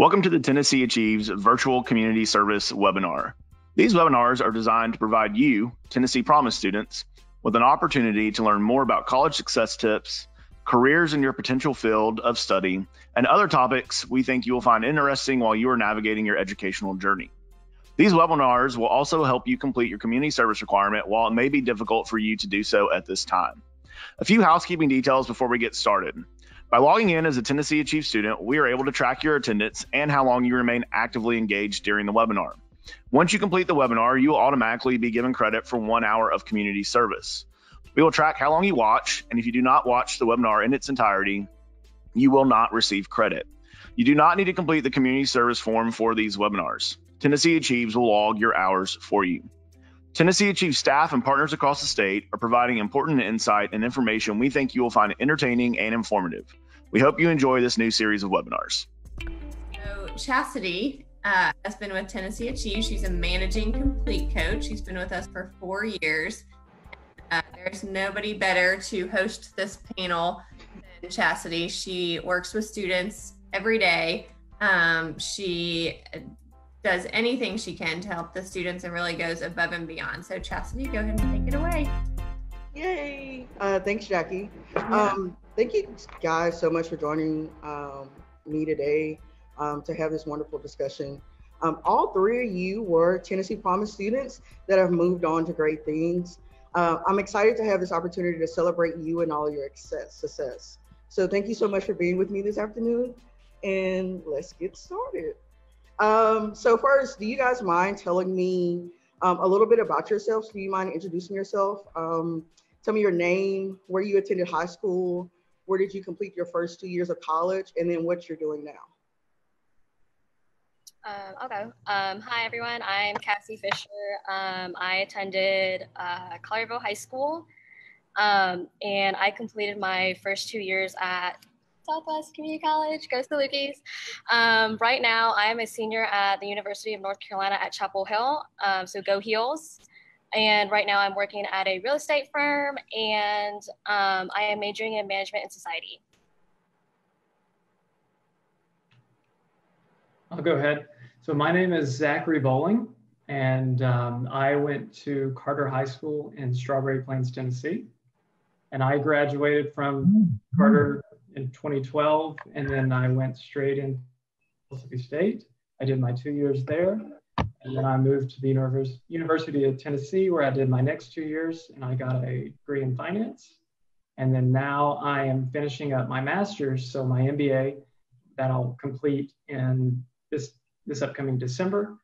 Welcome to the Tennessee Achieves Virtual Community Service webinar. These webinars are designed to provide you, Tennessee Promise students, with an opportunity to learn more about college success tips, careers in your potential field of study, and other topics we think you will find interesting while you are navigating your educational journey. These webinars will also help you complete your community service requirement while it may be difficult for you to do so at this time. A few housekeeping details before we get started. By logging in as a Tennessee Achieve student, we are able to track your attendance and how long you remain actively engaged during the webinar. Once you complete the webinar, you will automatically be given credit for 1 hour of community service. We will track how long you watch, and if you do not watch the webinar in its entirety, you will not receive credit. You do not need to complete the community service form for these webinars. Tennessee Achieves will log your hours for you. Tennessee Achieves staff and partners across the state are providing important insight and information we think you will find entertaining and informative. We hope you enjoy this new series of webinars. So Chasity has been with Tennessee Achieves. She's a Managing COMPLETE Coach. She's been with us for 4 years. There's nobody better to host this panel than Chasity. She works with students every day. She does anything she can to help the students and really goes above and beyond. So Chasity, go ahead and take it away. Yay. Thanks, Jackie. Thank you guys so much for joining me today to have this wonderful discussion. All three of you were Tennessee Promise students that have moved on to great things. I'm excited to have this opportunity to celebrate you and all your success. So thank you so much for being with me this afternoon, and let's get started. So first, do you guys mind telling me a little bit about yourselves? Do you mind introducing yourself? Tell me your name, where you attended high school, where did you complete your first 2 years of college, and then what you're doing now. Okay. Hi, everyone. I'm Cassie Fisher. I attended Collierville High School, and I completed my first 2 years at Southwest Community College. Go Salukis. Right now, I'm a senior at the University of North Carolina at Chapel Hill, so go Heels. And right now I'm working at a real estate firm, and I am majoring in management and society. I'll go ahead. So my name is Zachary Bowling, and I went to Carter High School in Strawberry Plains, Tennessee. And I graduated from Carter in 2012, and then I went straight into Mississippi State. I did my 2 years there, and then I moved to the University of Tennessee, where I did my next 2 years, and I got a degree in finance. And then now I am finishing up my master's, so my MBA that I'll complete in this upcoming December.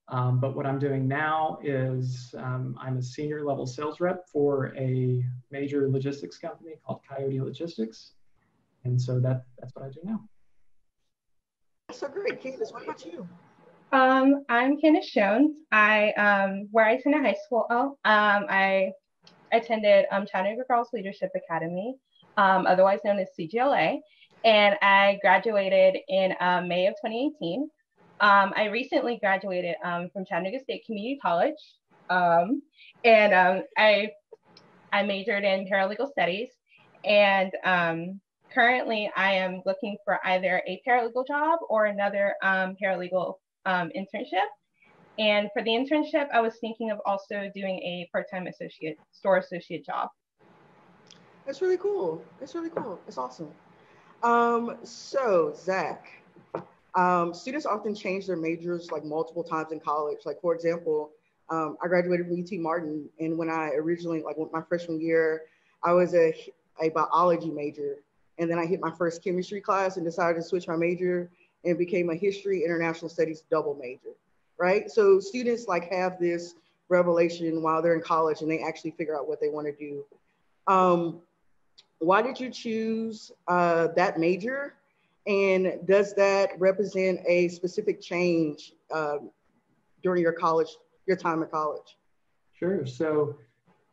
But what I'm doing now is I'm a senior level sales rep for a major logistics company called Coyote Logistics. And so that's what I do now. That's so great. Candace, what about you? I'm Candace Jones. Where I attended high school, I attended Chattanooga Girls Leadership Academy, otherwise known as CGLA, and I graduated in May of 2018. I recently graduated from Chattanooga State Community College, and I majored in paralegal studies, and currently I am looking for either a paralegal job or another paralegal internship. And for the internship, I was thinking of also doing a part-time store associate job. That's really cool. That's really cool. That's awesome. So Zach, students often change their majors like multiple times in college. Like for example, I graduated from UT Martin, and when I originally, like my freshman year, I was a biology major, and then I hit my first chemistry class and decided to switch my major and became a history international studies double major, right? So students like have this revelation while they're in college and they actually figure out what they want to do. Why did you choose that major? And does that represent a specific change during your time at college? Sure. So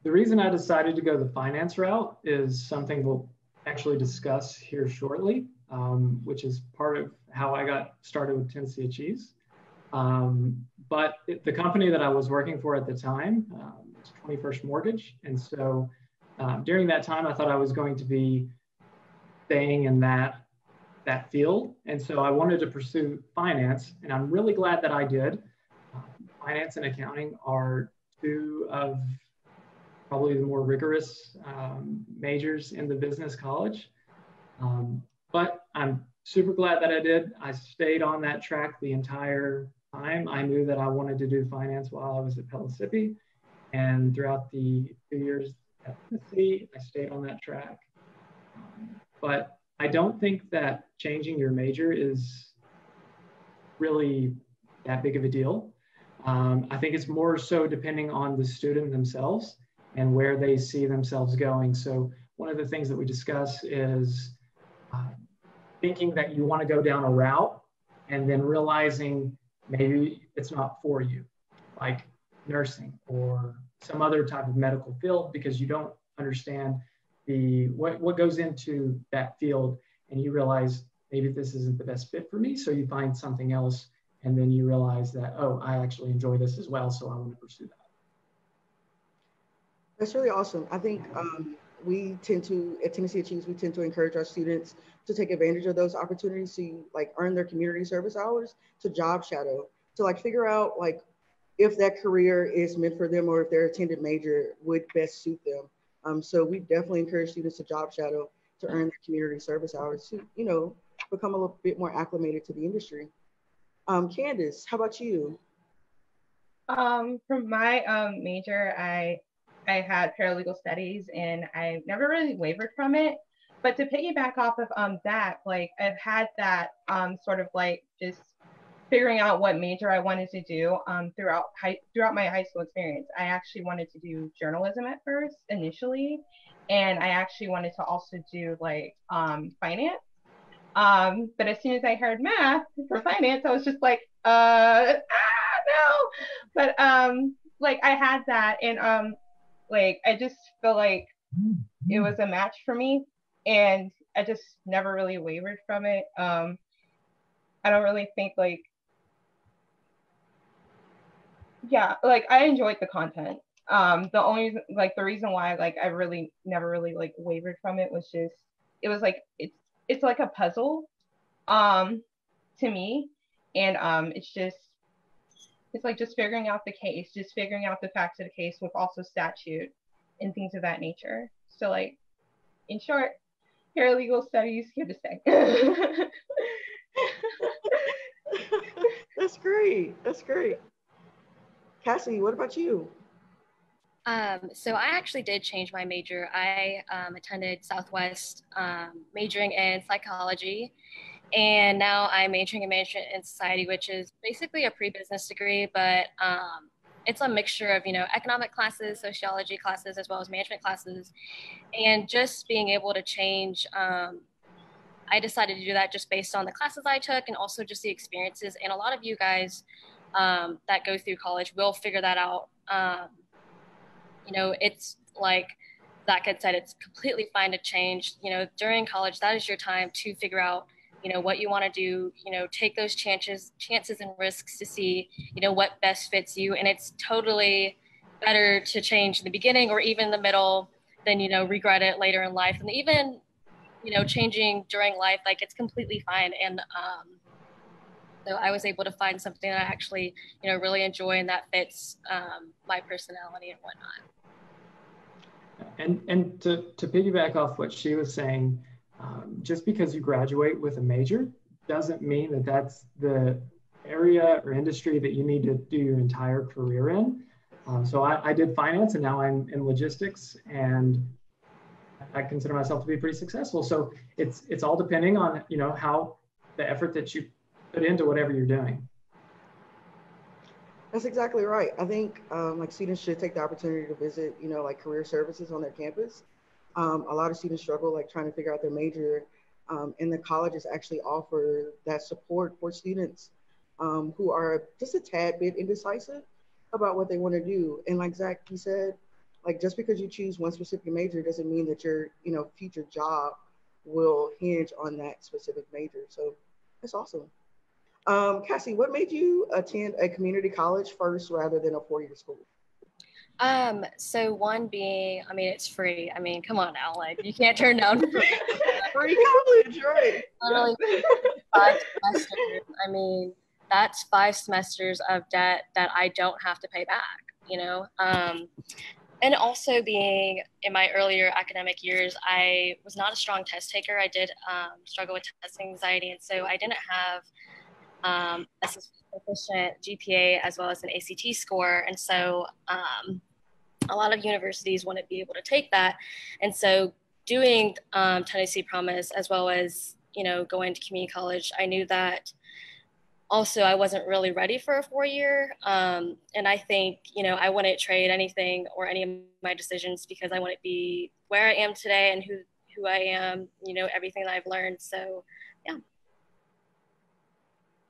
the reason I decided to go the finance route is something we'll actually discuss here shortly, which is part of how I got started with Tennessee Achieves. But the company that I was working for at the time was 21st Mortgage. And so during that time, I thought I was going to be staying in that that field. And so I wanted to pursue finance, and I'm really glad that I did. Finance and accounting are two of probably the more rigorous majors in the business college. But I'm super glad that I did. I stayed on that track the entire time. I knew that I wanted to do finance while I was at Pellissippi. And throughout the 2 years at Tennessee, I stayed on that track. But I don't think that changing your major is really that big of a deal. I think it's more so depending on the student themselves and where they see themselves going. So one of the things that we discuss is thinking that you want to go down a route and then realizing maybe it's not for you, like nursing or some other type of medical field, because you don't understand what goes into that field, and you realize maybe this isn't the best fit for me. So you find something else, and then you realize that, oh, I actually enjoy this as well, so I want to pursue that. That's really awesome. I think we tend to, at tnAchieves, we tend to encourage our students to take advantage of those opportunities to like earn their community service hours, to job shadow, to like figure out like if that career is meant for them or if their attended major would best suit them. So we definitely encourage students to job shadow to earn their community service hours to, you know, become a little bit more acclimated to the industry. Candace, how about you? For my major, I had paralegal studies, and I never really wavered from it. But to piggyback off of that, like I've had that sort of like just figuring out what major I wanted to do throughout my high school experience. I actually wanted to do journalism at first initially, and I actually wanted to also do like finance. But as soon as I heard math for finance, I was just like, no. But like I had that, and like I just feel like it was a match for me, and I just never really wavered from it. I don't really think like, yeah, like I enjoyed the content. The only like the reason why like I really never really like wavered from it was just it was like it's like a puzzle to me, and it's like just figuring out the case, just figuring out the facts of the case with also statute and things of that nature. So like in short, paralegal studies here to stay. That's great. That's great. Cassie, what about you? So I actually did change my major. I attended Southwest, majoring in psychology, and now I'm majoring in management and society, which is basically a pre-business degree, but it's a mixture of, you know, economic classes, sociology classes, as well as management classes. And just being able to change, I decided to do that just based on the classes I took and also just the experiences. And a lot of you guys that go through college will figure that out. You know, it's like Zach had said, it's completely fine to change. You know, during college, that is your time to figure out, you know, what you want to do, you know, take those chances and risks to see, you know, what best fits you. And it's totally better to change in the beginning or even in the middle than, you know, regret it later in life. And even, you know, changing during life, like it's completely fine. And so I was able to find something that I actually, you know, really enjoy and that fits my personality and whatnot. And to piggyback off what she was saying, just because you graduate with a major doesn't mean that that's the area or industry that you need to do your entire career in. So I did finance, and now I'm in logistics, and I consider myself to be pretty successful. So it's all depending on, you know, how the effort that you put into whatever you're doing. That's exactly right. I think like students should take the opportunity to visit, you know, like career services on their campus. A lot of students struggle like trying to figure out their major, and the colleges actually offer that support for students who are just a tad bit indecisive about what they want to do. And like Zach, he said, like just because you choose one specific major doesn't mean that your, you know, future job will hinge on that specific major. So that's awesome. Cassie, what made you attend a community college first rather than a four-year school? So one being, I mean, it's free. I mean, come on now, like you can't turn down free. Free college, right? Literally 5 semesters. I mean, that's 5 semesters of debt that I don't have to pay back, you know? And also being in my earlier academic years, I was not a strong test taker. I did struggle with test anxiety. And so I didn't have a sufficient GPA as well as an ACT score. And so a lot of universities wouldn't be able to take that. And so doing Tennessee Promise as well as, you know, going to community college, I knew that also I wasn't really ready for a 4-year. And I think, you know, I wouldn't trade anything or any of my decisions because I want to be where I am today and who I am, you know, everything that I've learned. So, yeah.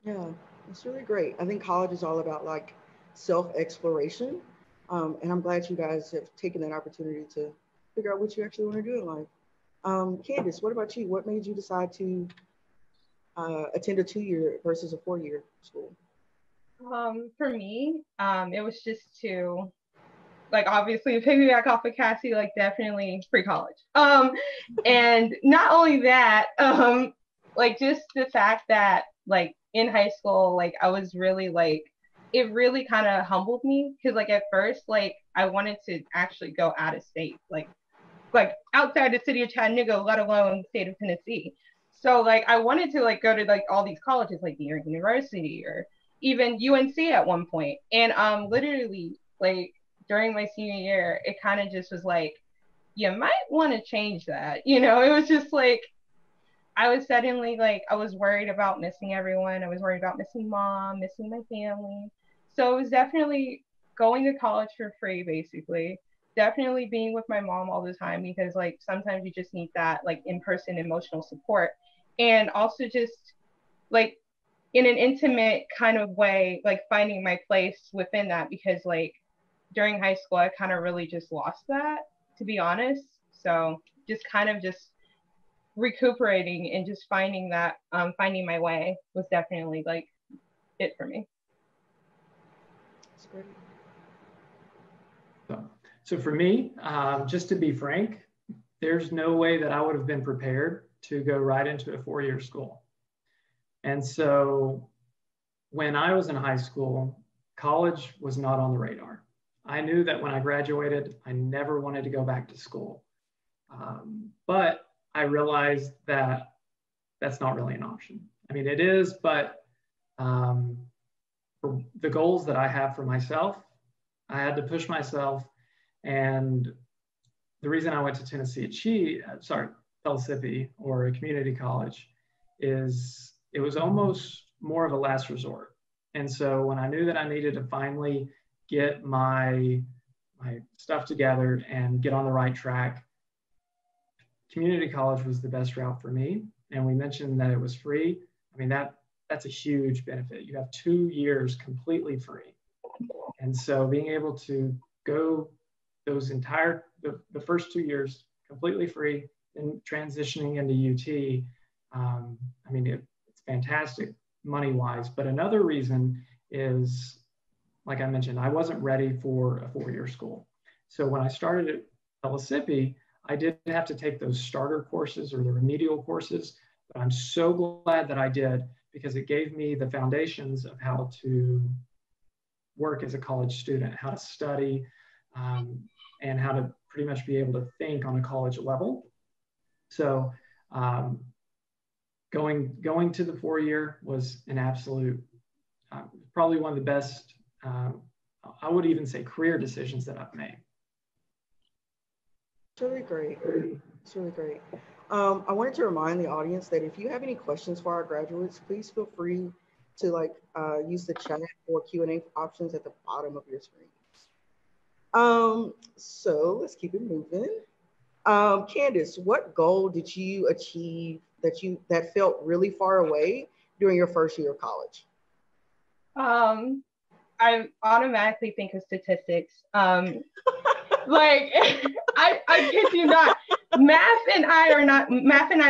Yeah, it's really great. I think college is all about like self-exploration. And I'm glad you guys have taken that opportunity to figure out what you actually want to do in life. Candace, what about you? What made you decide to attend a 2-year versus a 4-year school? For me, it was just to, like, obviously piggyback off of Cassie, like definitely free college. And not only that, like just the fact that like in high school, like I was really like, it really kind of humbled me because like at first, like I wanted to actually go out of state, like outside the city of Chattanooga, let alone the state of Tennessee. So like I wanted to like go to like all these colleges, like New York University or even UNC at one point. And literally like during my senior year, it kind of just was like, you might want to change that. You know, it was just like, I was suddenly like, I was worried about missing everyone. I was worried about missing mom, missing my family. So it was definitely going to college for free, basically. Definitely being with my mom all the time because like sometimes you just need that like in-person emotional support. And also just like in an intimate kind of way, like finding my place within that because like during high school, I kind of really just lost that, to be honest. So just kind of just recuperating and just finding that, finding my way was definitely like it for me. That's great. So for me, just to be frank, there's no way that I would have been prepared to go right into a 4-year school. And so when I was in high school, college was not on the radar. I knew that when I graduated, I never wanted to go back to school. But I realized that that's not really an option. I mean, it is, but for the goals that I have for myself, I had to push myself. And the reason I went to Pellissippi or a community college is it was almost more of a last resort. And so when I knew that I needed to finally get my stuff together and get on the right track, community college was the best route for me. And we mentioned that it was free. I mean, that's a huge benefit. You have 2 years completely free. And so being able to go those the first 2 years completely free and transitioning into UT, I mean, it's fantastic money-wise. But another reason is, like I mentioned, I wasn't ready for a 4-year school. So when I started at Pellissippi, I did have to take those starter courses or the remedial courses, but I'm so glad that I did because it gave me the foundations of how to work as a college student, how to study, and how to pretty much be able to think on a college level. So going to the 4-year was an absolute, probably one of the best, I would even say career decisions that I've made. It's really great. It's really great. I wanted to remind the audience that if you have any questions for our graduates, please feel free to use the chat or Q&A options at the bottom of your screen. So let's keep it moving. Candace, what goal did you achieve that felt really far away during your first year of college? I automatically think of statistics. Like I kid you not, math and I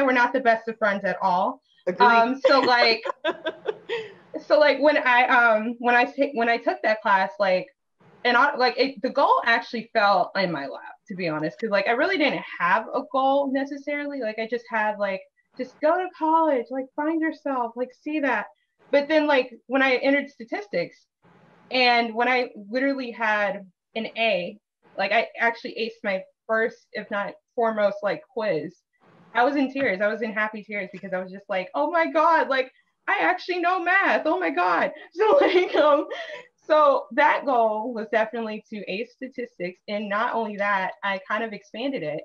were not the best of friends at all. So when I took that class, like and the goal actually fell in my lap, to be honest, because like I really didn't have a goal necessarily. Like I just had like, just go to college, like find yourself, like see that. But then like when I entered statistics, and when I literally had an A, like I actually aced my first, if not foremost, like quiz, I was in tears. I was in happy tears because I was just like, oh my God, like I actually know math. Oh my God. So like, so that goal was definitely to ace statistics. And not only that, I kind of expanded it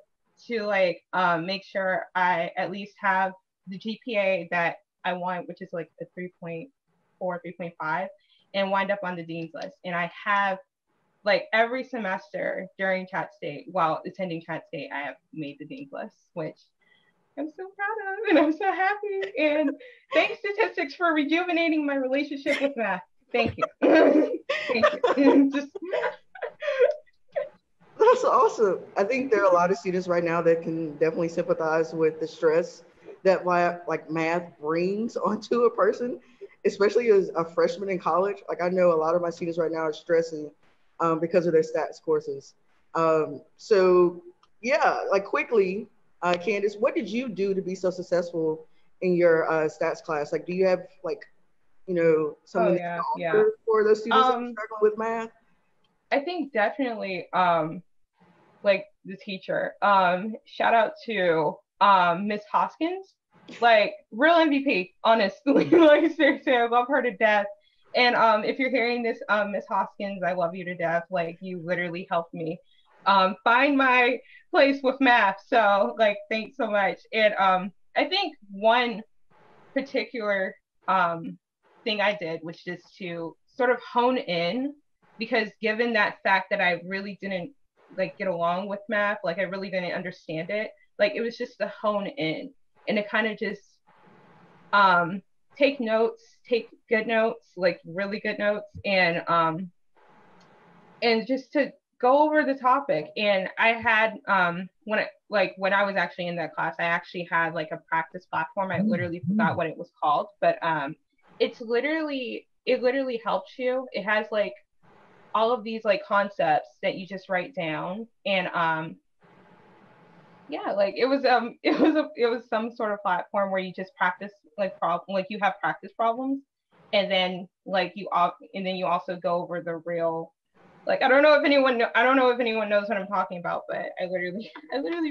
to like make sure I at least have the GPA that I want, which is like a 3.4, 3.5, and wind up on the dean's list. And I have like every semester during Chat State, while attending Chat State, I have made the dean's list, which I'm so proud of, and I'm so happy. And thanks statistics for rejuvenating my relationship with math. Thank you. Thank you. That's awesome. I think there are a lot of students right now that can definitely sympathize with the stress that like math brings onto a person, especially as a freshman in college. Like I know a lot of my students right now are stressing because of their stats courses. So yeah, like quickly, Candace, what did you do to be so successful in your stats class? Like, do you have like, something that you offer for those students that are struggling with math? I think definitely like the teacher. Shout out to Miss Hoskins, like real MVP, honestly. Like seriously, I love her to death. And if you're hearing this, Miss Hoskins, I love you to death. Like you literally helped me find my place with math. So like, thanks so much. And I think one particular thing I did, which is to sort of hone in, because given that fact that I really didn't like get along with math, like I really didn't understand it, like it was just to hone in and to kind of just take notes, take good notes, like really good notes, and just to go over the topic. And I had when I was actually in that class, I actually had like a practice platform. I literally forgot what it was called, but it literally helps you. It has like all of these like concepts that you just write down, and yeah, like it was some sort of platform where you just practice like you have practice problems, and then you also go over the real, like I don't know if anyone knows what I'm talking about, but I literally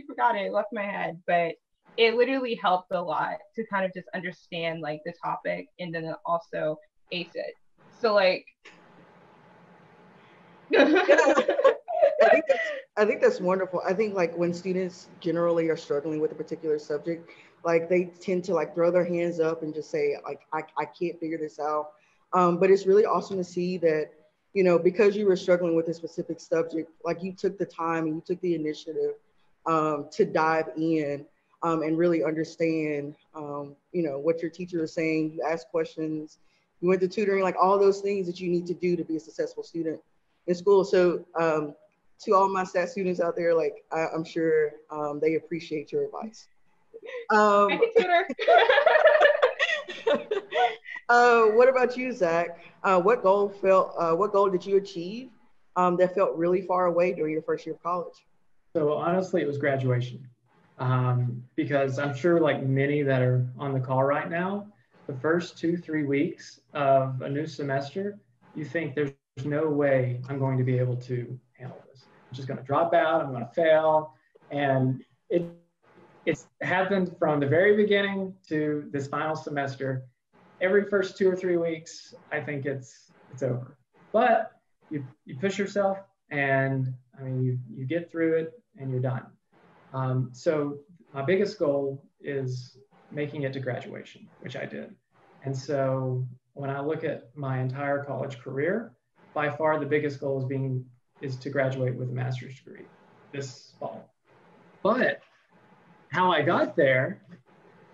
forgot it. It left my head, but it literally helped a lot to kind of just understand like the topic and then also ace it. So like I think that's wonderful. I think like when students generally are struggling with a particular subject, like they tend to like throw their hands up and just say like, I can't figure this out. But it's really awesome to see that, because you were struggling with a specific subject, like you took the time and you took the initiative to dive in and really understand, what your teacher is saying. You asked questions, you went to tutoring, like all those things that you need to do to be a successful student in school. So to all my stat students out there, like I'm sure they appreciate your advice. I can tutor. What about you, Zach? What goal did you achieve that felt really far away during your first year of college? So honestly, it was graduation, because I'm sure like many that are on the call right now, the first 2-3 weeks of a new semester, you think there's no way I'm going to be able to handle this. I'm just going to drop out. I'm going to fail. And it's happened from the very beginning to this final semester. Every first 2 or 3 weeks, I think it's over. But you push yourself, and I mean you get through it, and you're done. So my biggest goal is making it to graduation, which I did. And so when I look at my entire college career, by far the biggest goal is to graduate with a master's degree this fall. But how I got there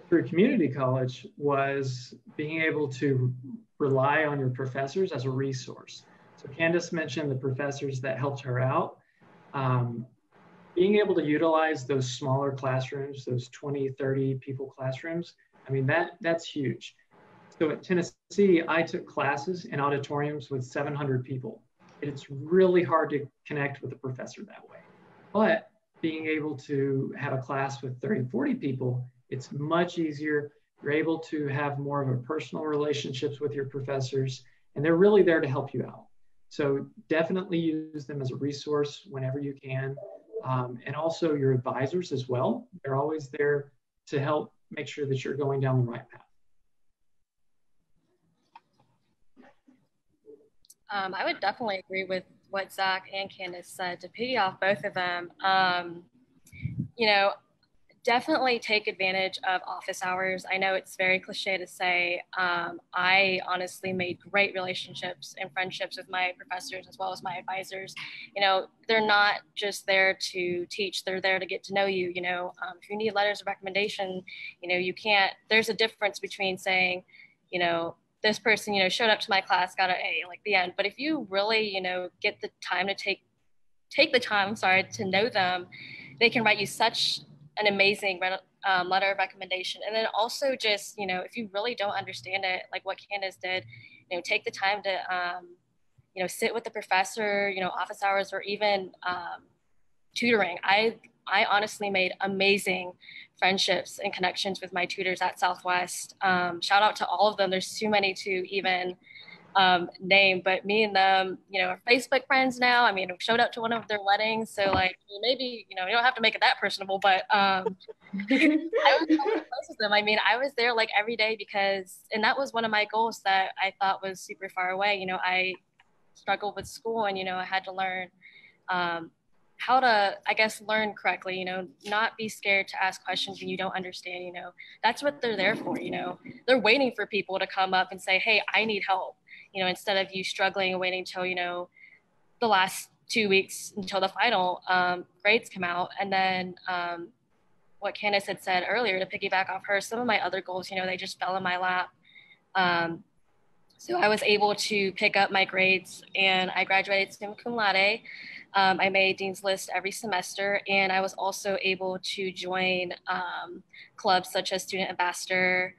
through community college was being able to rely on your professors as a resource. So Candace mentioned the professors that helped her out. Being able to utilize those smaller classrooms, those 20, 30 people classrooms, I mean, that's huge. So at Tennessee, I took classes in auditoriums with 700 people. it's really hard to connect with a professor that way. But being able to have a class with 30, 40 people, it's much easier. You're able to have more of a personal relationships with your professors, and they're really there to help you out. So definitely use them as a resource whenever you can. And also your advisors as well. They're always there to help make sure that you're going down the right path. I would definitely agree with what Zach and Candace said. To piggy off both of them, you know, definitely take advantage of office hours. I know it's very cliche to say. I honestly made great relationships and friendships with my professors as well as my advisors. You know, they're not just there to teach, they're there to get to know you. You know, if you need letters of recommendation, you know, you can't, there's a difference between saying, you know, this person, you know, showed up to my class, got an A, like the end. But if you really, you know, get the time to take the time, to know them, they can write you such an amazing letter of recommendation. And then also just, you know, if you really don't understand it, like what Candace did, you know, take the time to, you know, sit with the professor, you know, office hours, or even tutoring. I honestly made amazing friendships and connections with my tutors at Southwest. Shout out to all of them. There's too many to even name, but me and them, you know, are Facebook friends now. I mean, we showed up to one of their weddings, so like maybe, you know, you don't have to make it that personable, but I was close with them. I mean, I was there like every day because, and that was one of my goals that I thought was super far away. You know, I struggled with school, and you know, I had to learn how to, I guess, learn correctly, you know, not be scared to ask questions when you don't understand, you know, that's what they're there for, you know, they're waiting for people to come up and say, hey, I need help, you know, instead of you struggling and waiting till, you know, the last 2 weeks until the final grades come out. And then what Candace had said earlier, to piggyback off her, some of my other goals, you know, they just fell in my lap. So I was able to pick up my grades, and I graduated summa cum laude. I made Dean's List every semester, and I was also able to join clubs such as Student Ambassador,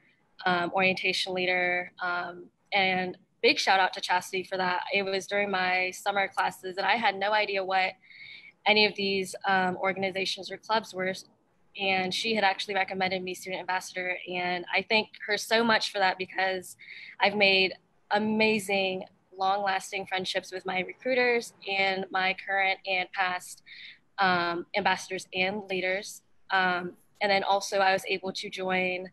Orientation Leader, and big shout out to Chasity for that. It was during my summer classes, and I had no idea what any of these organizations or clubs were, and she had actually recommended me Student Ambassador, and I thank her so much for that because I've made amazing long-lasting friendships with my recruiters and my current and past ambassadors and leaders. And then also I was able to join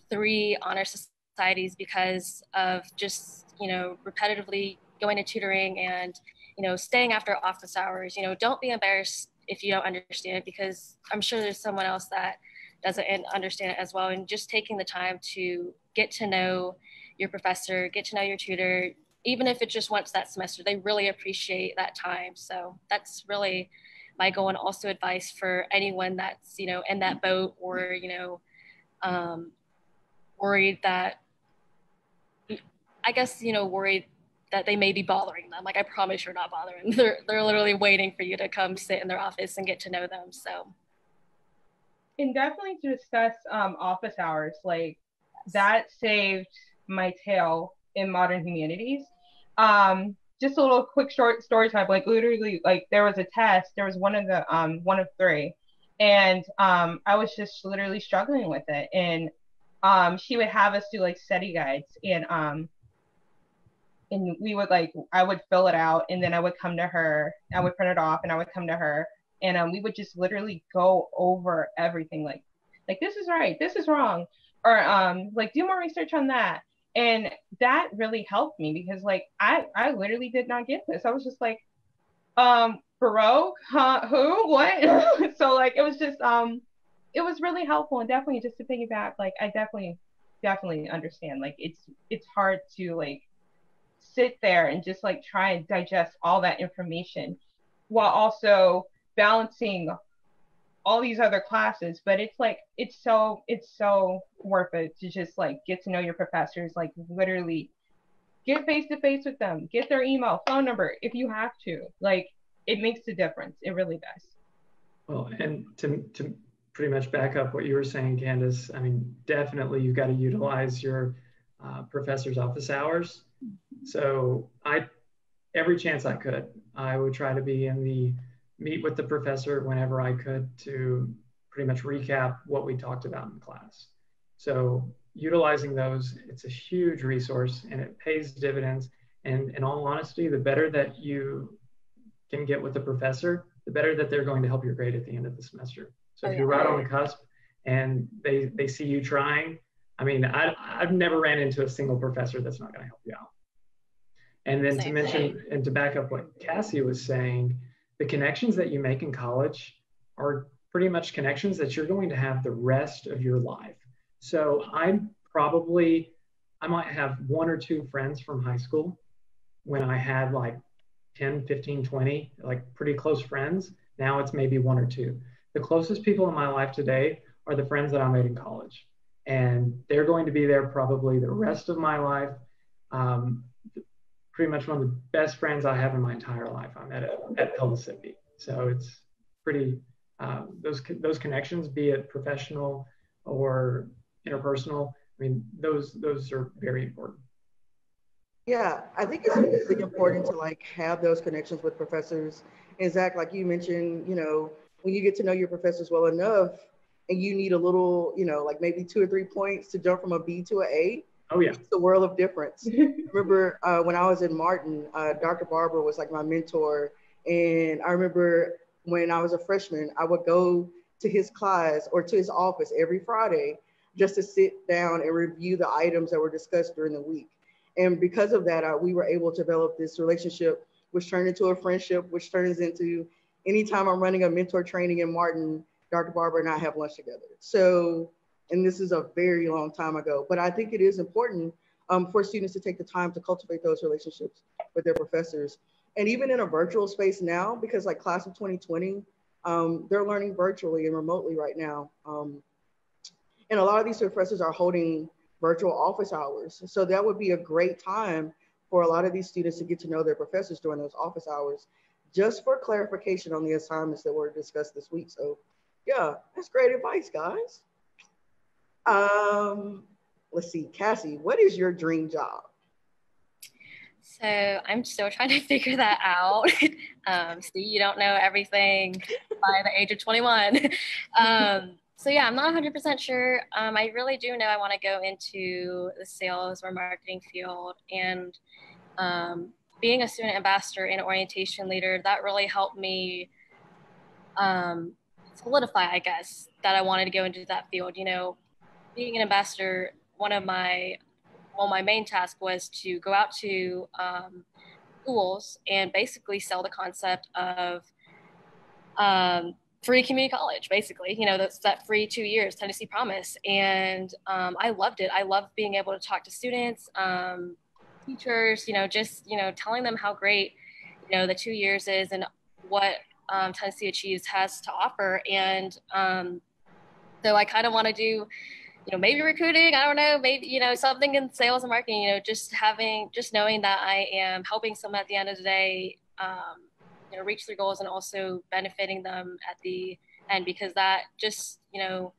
3 honor societies because of just, you know, repetitively going to tutoring and, you know, staying after office hours. You know, don't be embarrassed if you don't understand it, because I'm sure there's someone else that doesn't understand it as well. And just taking the time to get to know your professor, get to know your tutor, even if it's just once that semester, they really appreciate that time. So that's really my goal, and also advice for anyone that's, you know, in that boat, or, you know, worried that, I guess, you know, worried that they may be bothering them. Like, I promise you're not bothering. They're literally waiting for you to come sit in their office and get to know them. So. And definitely to discuss office hours, like that saved my tail in modern humanities. Just a little quick short story time, like literally, like there was a test, there was one of 3, and I was just literally struggling with it, and she would have us do like study guides, and we would, like, I would fill it out, and then I would come to her, I would print it off, and I would come to her, and we would just literally go over everything, like this is right, this is wrong, or like do more research on that. And that really helped me because, like, I literally did not get this. I was just like, Baroque, huh, who, what? So, like, it was just, it was really helpful. And definitely, just to piggyback, like, I definitely understand. Like, it's hard to, like, sit there and just, like, try and digest all that information while also balancing all these other classes. But it's like, it's so worth it to just, like, get to know your professors, like, literally get face to face with them, get their email, phone number if you have to. Like, it makes a difference. It really does. Well, and to pretty much back up what you were saying, Candace, I mean, definitely you've got to utilize your professor's office hours. So every chance I could, I would try to be in the meet with the professor whenever I could to pretty much recap what we talked about in class. So utilizing those, it's a huge resource and it pays dividends. And in all honesty, the better that you can get with the professor, the better that they're going to help your grade at the end of the semester. So if you're right on the cusp and they see you trying, I mean, I've never ran into a single professor that's not going to help you out. And then to mention and to back up what Cassie was saying, the connections that you make in college are pretty much connections that you're going to have the rest of your life. So I might have 1 or 2 friends from high school when I had like 10, 15, 20, like pretty close friends. Now it's maybe 1 or 2. The closest people in my life today are the friends that I made in college. And they're going to be there probably the rest of my life. Pretty much one of the best friends I have in my entire life I met at Mississippi. So it's pretty, those connections, be it professional or interpersonal, I mean, those are very important. Yeah, I think it's really important to like have those connections with professors. And Zach, like you mentioned, when you get to know your professors well enough and you need a little, like maybe 2 or 3 points to jump from a B to an A. Oh yeah. It's a world of difference. Remember when I was in Martin, Dr. Barber was like my mentor. And I remember when I was a freshman, I would go to his class or to his office every Friday just to sit down and review the items that were discussed during the week. And because of that, we were able to develop this relationship, which turned into a friendship, which turns into anytime I'm running a mentor training in Martin, Dr. Barber and I have lunch together. So, and this is a very long time ago, but I think it is important for students to take the time to cultivate those relationships with their professors. And even in a virtual space now, because like class of 2020, they're learning virtually and remotely right now. And a lot of these professors are holding virtual office hours. So that would be a great time for a lot of these students to get to know their professors during those office hours, just for clarification on the assignments that were discussed this week. So yeah, that's great advice, guys. Let's see, Cassie, what is your dream job? So I'm still trying to figure that out. See, you don't know everything by the age of 21. So yeah, I'm not 100% sure. I really do know I want to go into the sales or marketing field, and being a student ambassador and orientation leader, that really helped me solidify, I guess, that I wanted to go into that field. Being an ambassador, one of my main task was to go out to schools and basically sell the concept of free community college, basically, that's that free 2 years Tennessee Promise. And I loved it. I loved being able to talk to students, teachers, just, telling them how great, the 2 years is and what Tennessee Achieves has to offer. And so I kind of want to do, maybe recruiting, I don't know, maybe, something in sales and marketing, just knowing that I am helping someone at the end of the day, reach their goals and also benefiting them at the end, because that just, when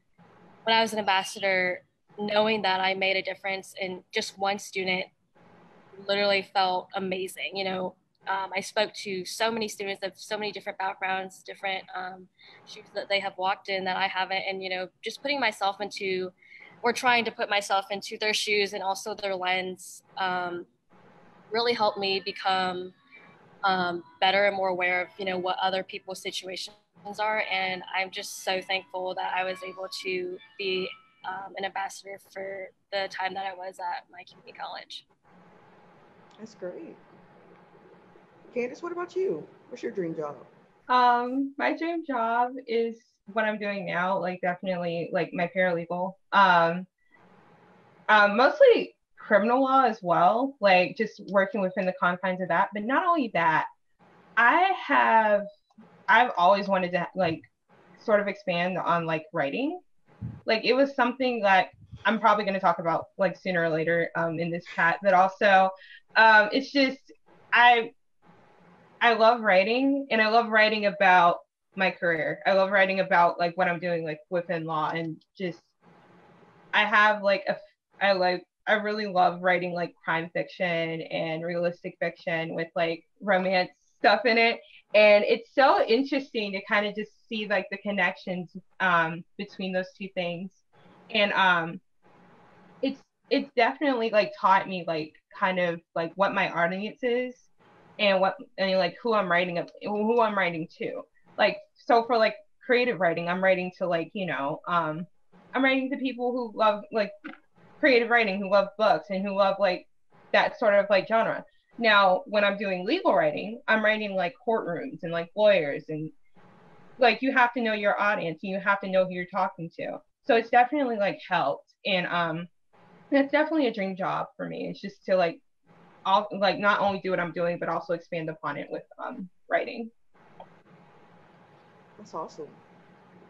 I was an ambassador, knowing that I made a difference in just one student literally felt amazing. I spoke to so many students of so many different backgrounds, different shoes that they have walked in that I haven't, and, just putting myself into, or trying to put myself into their shoes and also their lens really helped me become better and more aware of, what other people's situations are. And I'm just so thankful that I was able to be an ambassador for the time that I was at my community college. That's great. Candace, what about you? What's your dream job? My dream job is what I'm doing now, like definitely like my paralegal. Mostly criminal law as well, like just working within the confines of that. But not only that, I've always wanted to like sort of expand on like writing. Like it was something that I'm probably going to talk about like sooner or later in this chat, but also it's just I love writing, and I love writing about my career. I love writing about like what I'm doing like within law, and just I I really love writing like crime fiction and realistic fiction with like romance stuff in it. And it's so interesting to kind of just see like the connections between those two things. And it's definitely like taught me like kind of like what my audience is and like who I'm writing to. Like, so for like creative writing, I'm writing to like, I'm writing to people who love like creative writing, who love books and who love like that sort of like genre. Now, when I'm doing legal writing, I'm writing like courtrooms and like lawyers, and like you have to know your audience and you have to know who you're talking to. So it's definitely like helped. And it's definitely a dream job for me. It's just to like like not only do what I'm doing, but also expand upon it with writing. That's awesome.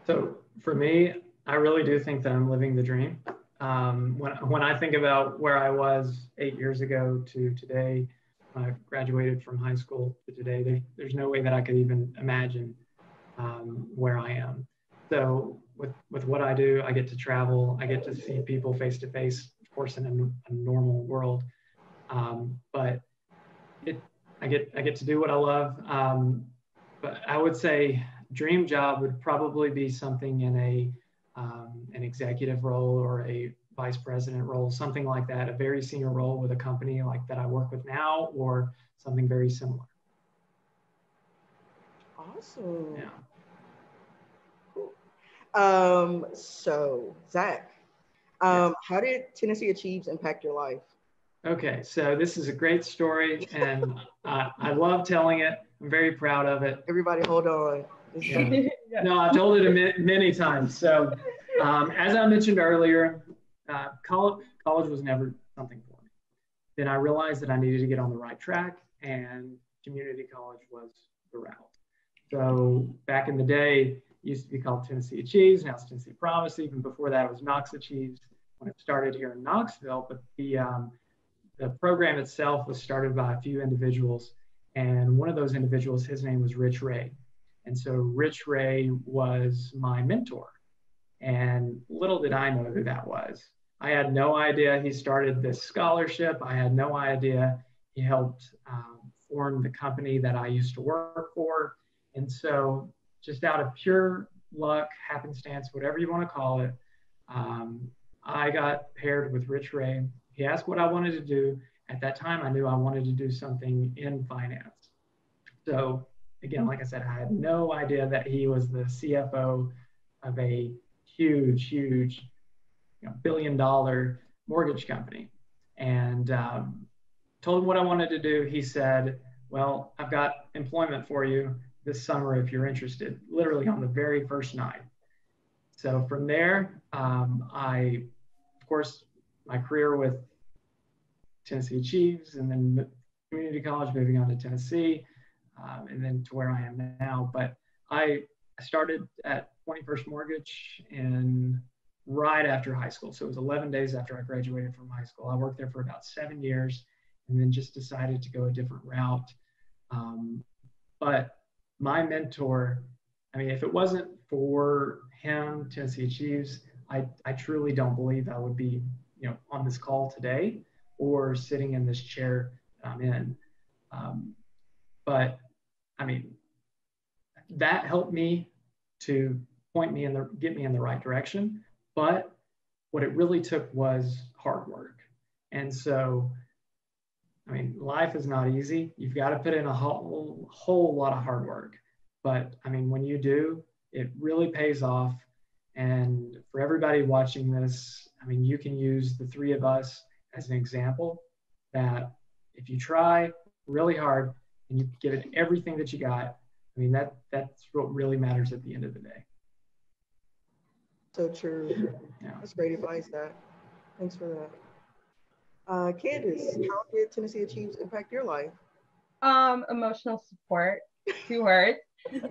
So for me, I really do think that I'm living the dream. When I think about where I was 8 years ago to today, when I graduated from high school to today, there's no way that I could even imagine where I am. So with what I do, I get to travel, I get to see people face to face, of course, in a normal world. But I get to do what I love. But I would say dream job would probably be something in an executive role or a vice president role, something like that, a very senior role with a company like that I work with now, or something very similar. Awesome. Yeah. Cool. So Zach, Yes. how did tnAchieves impact your life? Okay, so this is a great story, and I love telling it. I'm very proud of it. Everybody, hold on. Yeah. No, I've told it many times. So, as I mentioned earlier, college was never something for me. Then I realized that I needed to get on the right track, and community college was the route. So back in the day, it used to be called tnAchieves. Now it's Tennessee Promise. Even before that, it was tnAchieves when it started here in Knoxville. But the program itself was started by a few individuals, and one of those individuals, his name was Rich Ray. And so Rich Ray was my mentor, and little did I know who that was. I had no idea he started this scholarship. I had no idea he helped form the company that I used to work for. And so just out of pure luck, happenstance, whatever you want to call it, I got paired with Rich Ray. He asked what I wanted to do. At that time, I knew I wanted to do something in finance. So again, like I said, I had no idea that he was the CFO of a huge $1 billion mortgage company. And told him what I wanted to do. He said, well, I've got employment for you this summer if you're interested, literally on the very first night. So from there, of course, my career with tnAchieves and then community college, moving on to Tennessee, and then to where I am now. But I started at 21st Mortgage right after high school. So it was 11 days after I graduated from high school. I worked there for about 7 years and then just decided to go a different route. But my mentor, I mean, if it wasn't for him, tnAchieves, I truly don't believe I would be, on this call today or sitting in this chair that I'm in. But I mean, that helped me to get me in the right direction. But what it really took was hard work. And so, I mean, life is not easy. You've got to put in a whole lot of hard work. But I mean, when you do, it really pays off. And for everybody watching this, I mean, you can use the three of us as an example that if you try really hard and you give it everything that you got, I mean, that's what really matters at the end of the day. So true. Yeah. That's great advice, Dad. Thanks for that. Candace, how did tnAchieves impact your life? Emotional support, 2 words.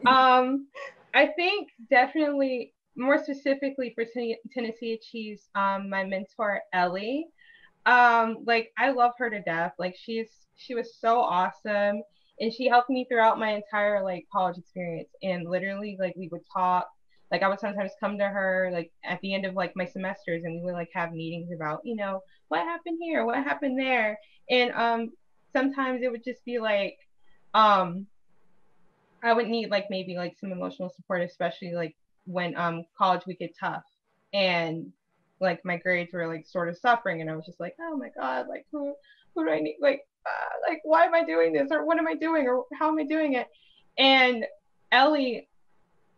I think definitely more specifically for tnAchieves, my mentor Ellie. Like I love her to death. Like she was so awesome, and she helped me throughout my entire like college experience. And literally, like we would talk Like I would sometimes come to her like at the end of like my semesters, and we would like have meetings about, what happened here, what happened there. And sometimes it would just be like I would need like maybe like some emotional support, especially like when college would get tough and like my grades were like sort of suffering, and I was just like, oh my god, like who do I need, like why am I doing this, or what am I doing, or how am I doing it? And Ellie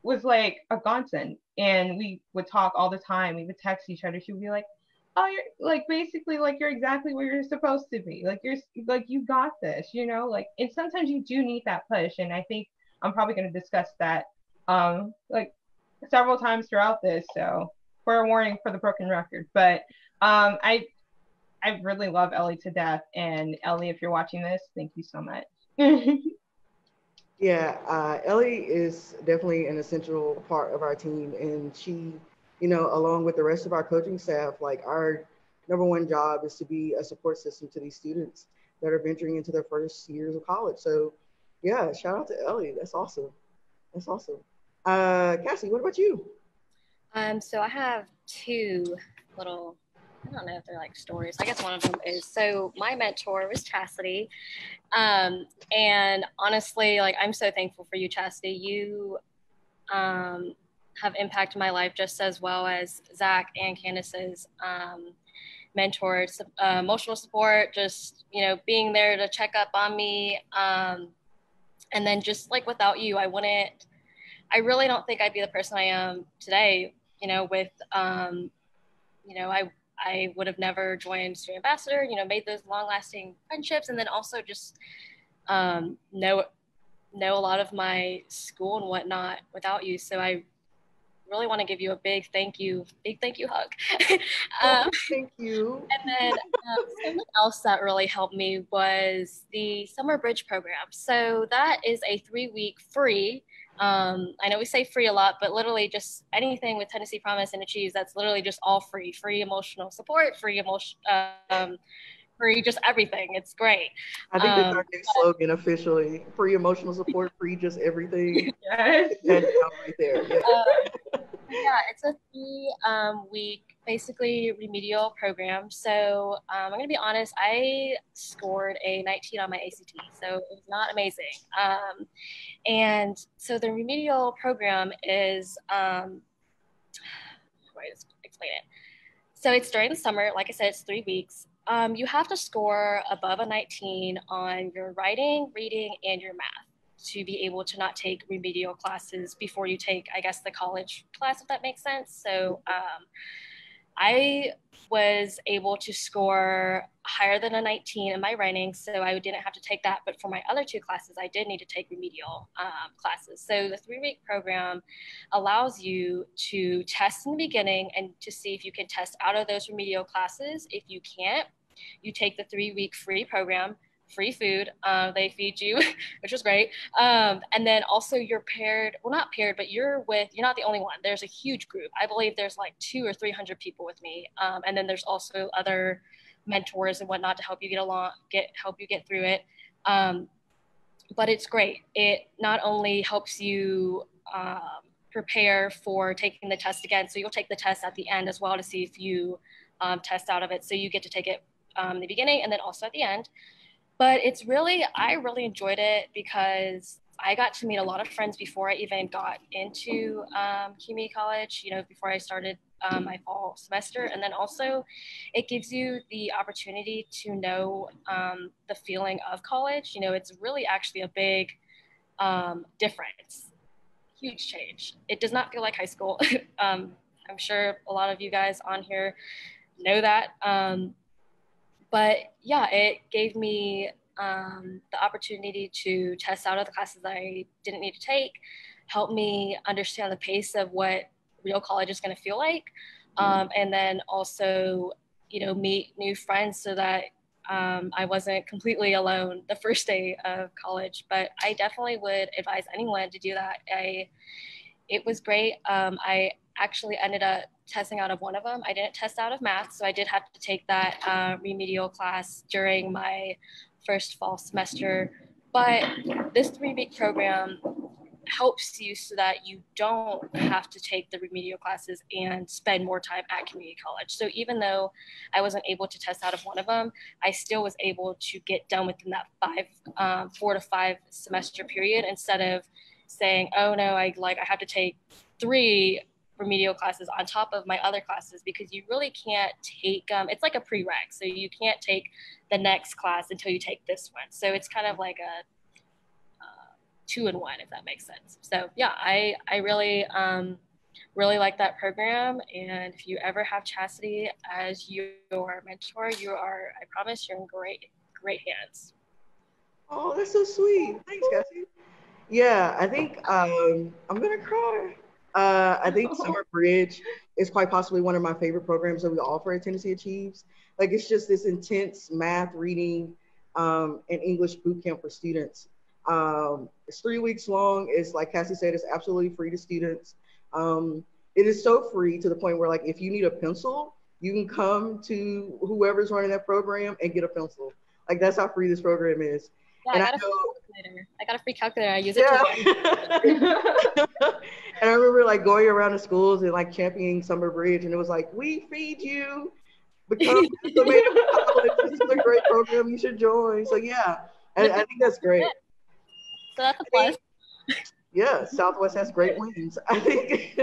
was like a godsend, and we would talk all the time. We would text each other. She would be like, oh, you're like basically like you're exactly where you're supposed to be, like you're like you got this, like. And sometimes you do need that push, and I think I'm probably going to discuss that like several times throughout this, so for a warning for the broken record. But I really love Ellie to death, and Ellie, if you're watching this, thank you so much. Yeah, Ellie is definitely an essential part of our team, and she, along with the rest of our coaching staff, like our number one job is to be a support system to these students that are venturing into their first years of college. So, yeah, shout out to Ellie. That's awesome. That's awesome. Cassie, what about you? So I have two little, I don't know if they're like stories. I guess one of them is, so my mentor was Chasity. And honestly, like, I'm so thankful for you, Chasity. You have impacted my life just as well as Zach and Candace's mentors, emotional support, just, being there to check up on me. And then just like without you, I really don't think I'd be the person I am today, with, I would have never joined Student Ambassador, made those long-lasting friendships, and then also just know a lot of my school and whatnot without you. So I really want to give you a big thank you hug. Thank you. And then something else that really helped me was the Summer Bridge program. So that is a 3-week free. I know we say free a lot, but literally just anything with Tennessee Promise and Achieves, that's literally just all free emotional support, free just everything. It's great. I think that's our new slogan officially: free emotional support, free just everything. Yes. That down right there. Yeah. Yeah, it's a 3-week, basically remedial program. So I'm going to be honest, I scored a 19 on my ACT, so it was not amazing. And so the remedial program is, how do I explain it? So it's during the summer. Like I said, it's 3 weeks. You have to score above a 19 on your writing, reading, and your math to be able to not take remedial classes before you take, I guess, the college class, if that makes sense. So I was able to score higher than a 19 in my writing, so I didn't have to take that. But for my other 2 classes, I did need to take remedial classes. So the 3-week program allows you to test in the beginning and to see if you can test out of those remedial classes. If you can't, you take the 3-week free program, free food. They feed you, which was great. And then also you're paired, well, not paired, but you're not the only one. There's a huge group. I believe there's like 200 or 300 people with me. And then there's also other mentors and whatnot to help you help you get through it. But it's great. It not only helps you prepare for taking the test again. So you'll take the test at the end as well to see if you test out of it. So you get to take it in the beginning and then also at the end. But I really enjoyed it because I got to meet a lot of friends before I even got into community college, before I started my fall semester. And then also it gives you the opportunity to know the feeling of college. It's really actually a big difference, huge change. It does not feel like high school. I'm sure a lot of you guys on here know that. But yeah, it gave me the opportunity to test out of the classes I didn't need to take, help me understand the pace of what real college is going to feel like, and then also, meet new friends so that I wasn't completely alone the first day of college. But I definitely would advise anyone to do that. It was great. I actually ended up testing out of one of them. I didn't test out of math, so I did have to take that remedial class during my first fall semester. But this 3-week program helps you so that you don't have to take the remedial classes and spend more time at community college. So even though I wasn't able to test out of one of them, I still was able to get done within that 4 to 5 semester period, instead of saying, oh no, I have to take 3 remedial classes on top of my other classes, because you really can't take, it's like a prereq. So you can't take the next class until you take this one. So it's kind of like a 2-in-1, if that makes sense. So yeah, I really, really like that program. And if you ever have Chasity as your mentor, you are, I promise, you're in great hands. Oh, that's so sweet. Thanks, Cassie. Yeah, I think I'm gonna cry. I think Summer Bridge is quite possibly one of my favorite programs that we offer at Tennessee Achieves. Like, it's just this intense math, reading, and English boot camp for students. It's 3 weeks long. It's, like Cassie said, it's absolutely free to students. It is so free to the point where, like, if you need a pencil, you can come to whoever's running that program and get a pencil. Like, that's how free this program is. Yeah, and I got a free calculator. I use it to And I remember like going around the schools and like championing Summer Bridge, and it was like, we feed you because this is a great program, you should join. So yeah, I think that's great. So that's a plus. Yeah, Southwest has great wings. I think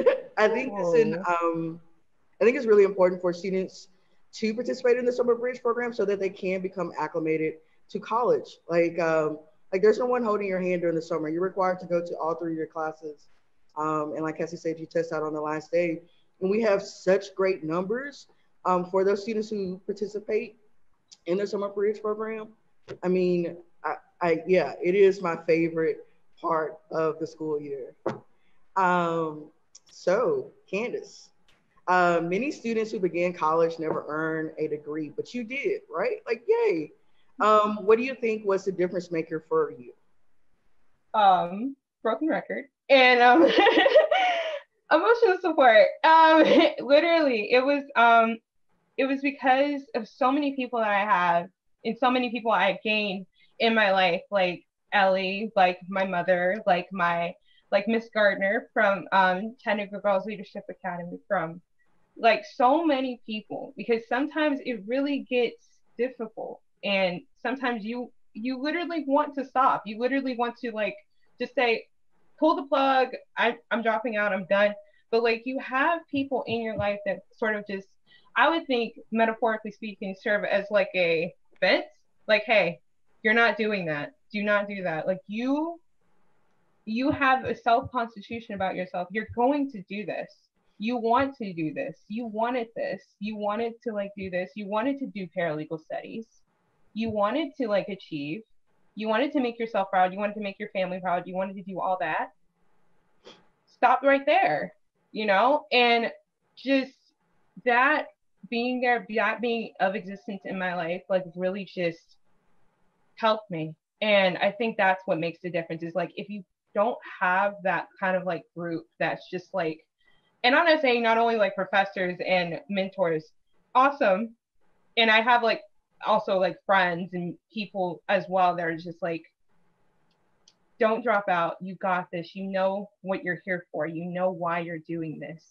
it's really important for students to participate in the Summer Bridge program so that they can become acclimated to college. Like there's no one holding your hand during the summer. You're required to go to all 3 of your classes. And like Cassie said, you test out on the last day. And we have such great numbers for those students who participate in the Summer Bridge program. I mean, yeah, it is my favorite part of the school year. So Candace, many students who began college never earn a degree, but you did, right? Like, yay. What do you think was the difference maker for you? Broken record and emotional support. Literally, it was because of so many people that I have and so many people I gained in my life, like Ellie, like my mother, like Miss Gardner from Chattanooga Girls Leadership Academy, from like so many people, because sometimes it really gets difficult and sometimes you literally want to stop. You literally want to like just say, pull the plug, I'm dropping out, I'm done. But like, you have people in your life that sort of just, I would think, metaphorically speaking, serve as like a fence. Like, hey, you're not doing that. Do not do that. Like, you have a self-constitution about yourself. You're going to do this. You want to do this. You wanted this. You wanted to like do this. You wanted to do paralegal studies. You wanted to like achieve. You wanted to make yourself proud. You wanted to make your family proud. You wanted to do all that. Stop right there, you know? And just that being there, that being of existence in my life, like really just helped me. And I think that's what makes the difference, is like, if you don't have that kind of like group that's just like, and I'm not saying not only like professors and mentors, awesome. And I have like also like friends and people as well that are just like, don't drop out. You got this. You know what you're here for. You know why you're doing this.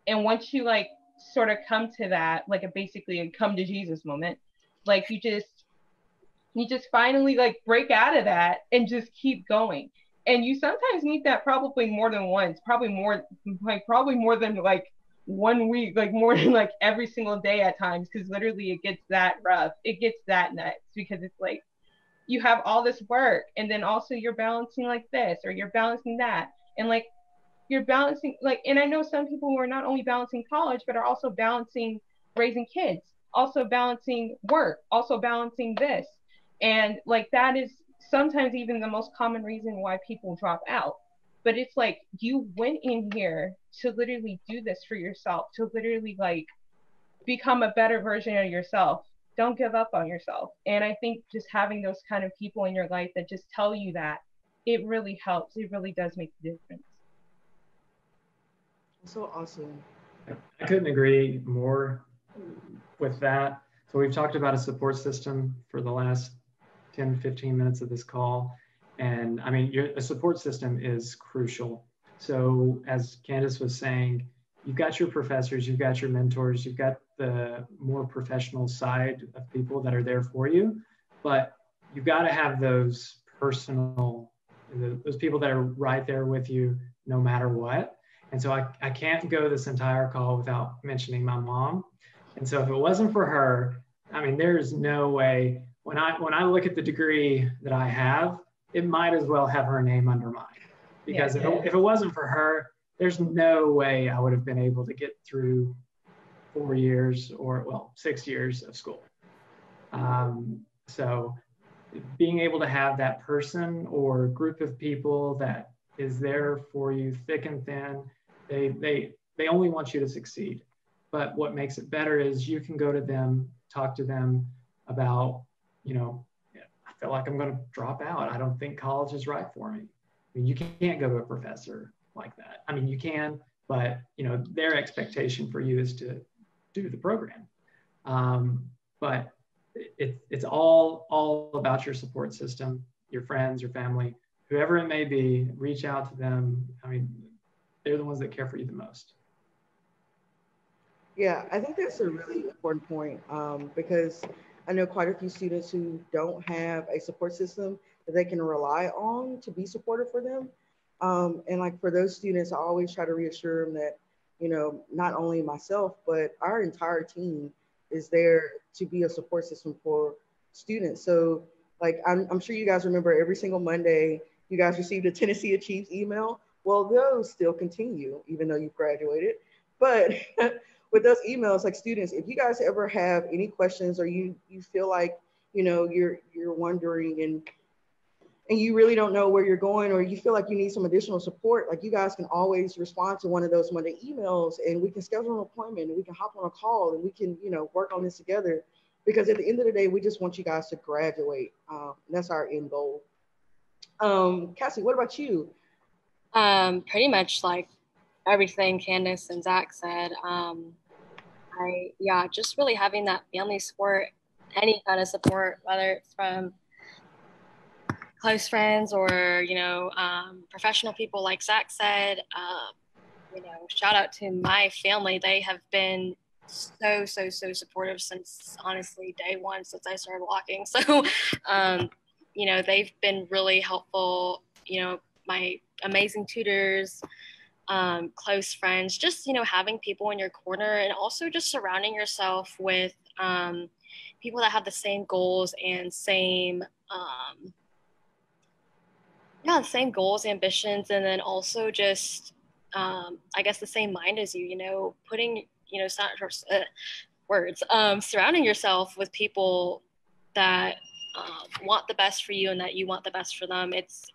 And once you like sort of come to that, like basically a come to Jesus moment, like you just finally like break out of that and just keep going. And you sometimes need that probably more than once, probably more than like 1 week, like more than like every single day at times, because literally it gets that rough. It gets that nuts, because it's like you have all this work and then also you're balancing like this, or you're balancing that. And like you're balancing like, and I know some people who are not only balancing college, but are also balancing raising kids, also balancing work, also balancing this. And like that is sometimes even the most common reason why people drop out. But it's like, you went in here to literally do this for yourself, to literally like become a better version of yourself. Don't give up on yourself. And I think just having those kind of people in your life that just tell you that, it really helps. It really does make the difference. So awesome. I couldn't agree more with that. So we've talked about a support system for the last 10, 15 minutes of this call. And I mean, a support system is crucial. So as Candace was saying, you've got your professors, you've got your mentors, you've got the more professional side of people that are there for you, but you've got to have those personal, those people that are right there with you no matter what. And so I can't go this entire call without mentioning my mom. And so if it wasn't for her, I mean, there's no way, when I look at the degree that I have, it might as well have her name under mine. Because if it wasn't for her, there's no way I would have been able to get through 4 years or, well, 6 years of school. So being able to have that person or group of people that is there for you thick and thin, they only want you to succeed. But what makes it better is you can go to them, talk to them about, you know, I feel like I'm going to drop out. I don't think college is right for me. I mean, you can't go to a professor like that. I mean, you can, but you know, their expectation for you is to do the program. But it's all about your support system, your friends, your family, whoever it may be. Reach out to them. I mean, they're the ones that care for you the most. Yeah, I think that's a really important point, because I know quite a few students who don't have a support system that they can rely on to be supportive for them. And like for those students, I always try to reassure them that, you know, not only myself, but our entire team is there to be a support system for students. So like, I'm sure you guys remember every single Monday, you guys received a tnAchieves email. Well, those still continue, even though you've graduated. But with those emails, like students, if you guys ever have any questions or you feel like, you know, you're wondering and you really don't know where you're going, or you feel like you need some additional support, like you guys can always respond to one of those Monday emails and we can schedule an appointment and we can hop on a call and we can, you know, work on this together. Because at the end of the day, we just want you guys to graduate. That's our end goal. Cassie, what about you? Pretty much like everything Candace and Zach said. Just really having that family support, any kind of support, whether it's from close friends or, you know, professional people like Zach said. You know, shout out to my family. They have been so supportive since, honestly, day one, since I started walking. So, you know, they've been really helpful. You know, my amazing tutors, close friends, just, you know, having people in your corner, and also just surrounding yourself with people that have the same goals and same ambitions, and then also just I guess the same mind as you, you know, putting, you know, surrounding yourself with people that want the best for you and that you want the best for them. It's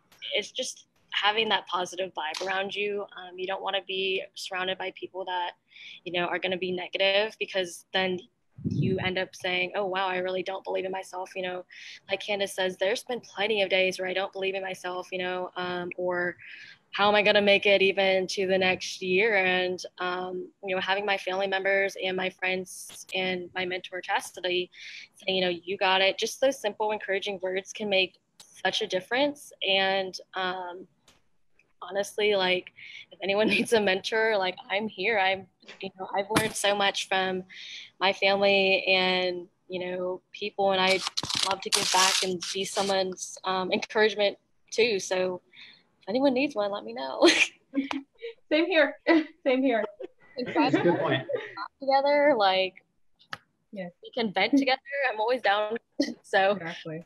just having that positive vibe around you. You don't want to be surrounded by people that, you know, are going to be negative, because then you end up saying, oh, wow, I really don't believe in myself. You know, like Candace says, there's been plenty of days where I don't believe in myself, you know, or how am I going to make it even to the next year? And, you know, having my family members and my friends and my mentor Chastity saying, you know, you got it. Just those simple, encouraging words can make such a difference. And honestly, like, if anyone needs a mentor, like, I'm here. You know, I've learned so much from my family and, you know, people, and I love to give back and be someone's encouragement too. So if anyone needs one, let me know. Same here. Same here. That's a good point. Together, like, yes, we can vent together. I'm always down. So Exactly.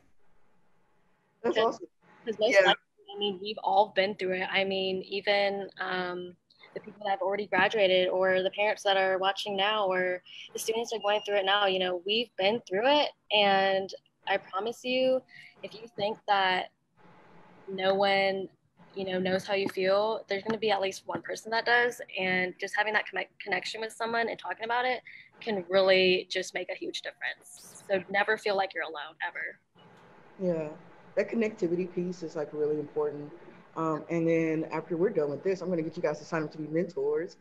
That's awesome. Because most likely, I mean, we've all been through it. I mean, even the people that have already graduated, or the parents that are watching now, or the students are going through it now, you know, we've been through it. And I promise you, if you think that no one, you know, knows how you feel, there's going to be at least one person that does. And just having that connection with someone and talking about it can really just make a huge difference. So never feel like you're alone, ever. Yeah, that connectivity piece is like really important. And then after we're done with this, I'm going to get you guys to sign up to be mentors,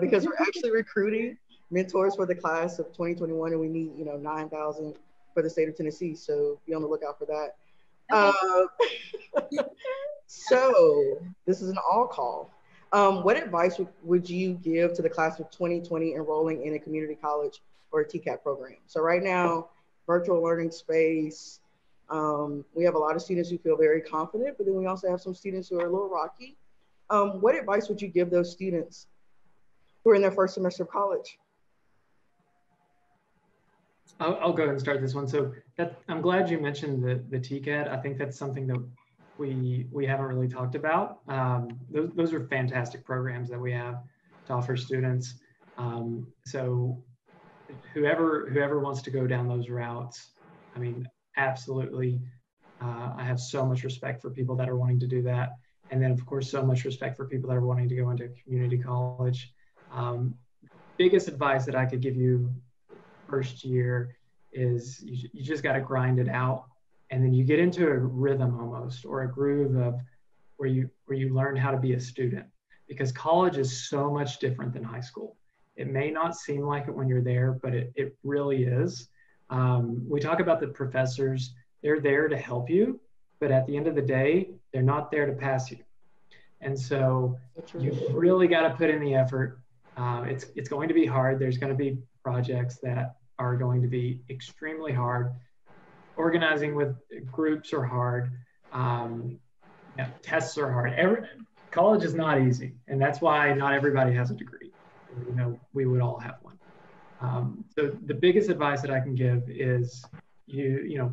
because we're actually recruiting mentors for the class of 2021, and we need, you know, 9,000 for the state of Tennessee. So be on the lookout for that. Uh, so this is an all call. What advice would you give to the class of 2020 enrolling in a community college or a TCAP program? So right now, virtual learning space, we have a lot of students who feel very confident, but then we also have some students who are a little rocky. What advice would you give those students who are in their first semester of college? I'll go ahead and start this one. So I'm glad you mentioned the TCAT. I think that's something that we haven't really talked about. Those are fantastic programs that we have to offer students. So whoever wants to go down those routes, I mean, absolutely. I have so much respect for people that are wanting to do that. And then of course, so much respect for people that are wanting to go into community college. Biggest advice that I could give you first year is you just got to grind it out, and then you get into a rhythm almost, or a groove of where you learn how to be a student, because college is so much different than high school. It may not seem like it when you're there, but it really is. We talk about the professors. They're there to help you, but at the end of the day, they're not there to pass you. And so you've really got to put in the effort. It's going to be hard. There's going to be projects that are going to be extremely hard. Organizing with groups are hard. Tests are hard. College is not easy, and that's why not everybody has a degree. We would all have one. So the biggest advice that I can give is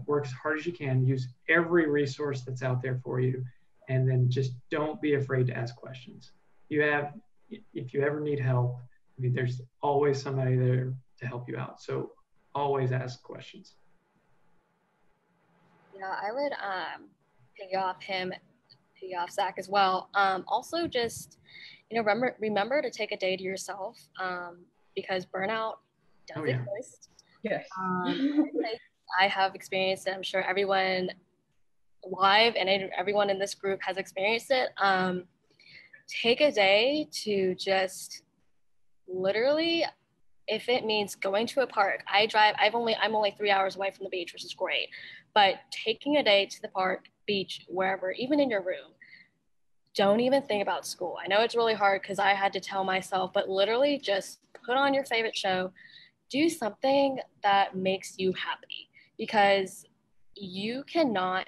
work as hard as you can, use every resource that's out there for you, and then just don't be afraid to ask questions. If you ever need help, I mean, there's always somebody there to help you out. So always ask questions. Yeah, I would piggy off Zach as well. Also just, remember to take a day to yourself, because burnout does exist. Yes. I have experienced it. I'm sure everyone live and everyone in this group has experienced it. Take a day to just literally, if it means going to a park. I'm only 3 hours away from the beach, which is great. But taking a day to the park, beach, wherever, even in your room, don't even think about school. I know it's really hard because I had to tell myself, but literally just put on your favorite show, do something that makes you happy, because you cannot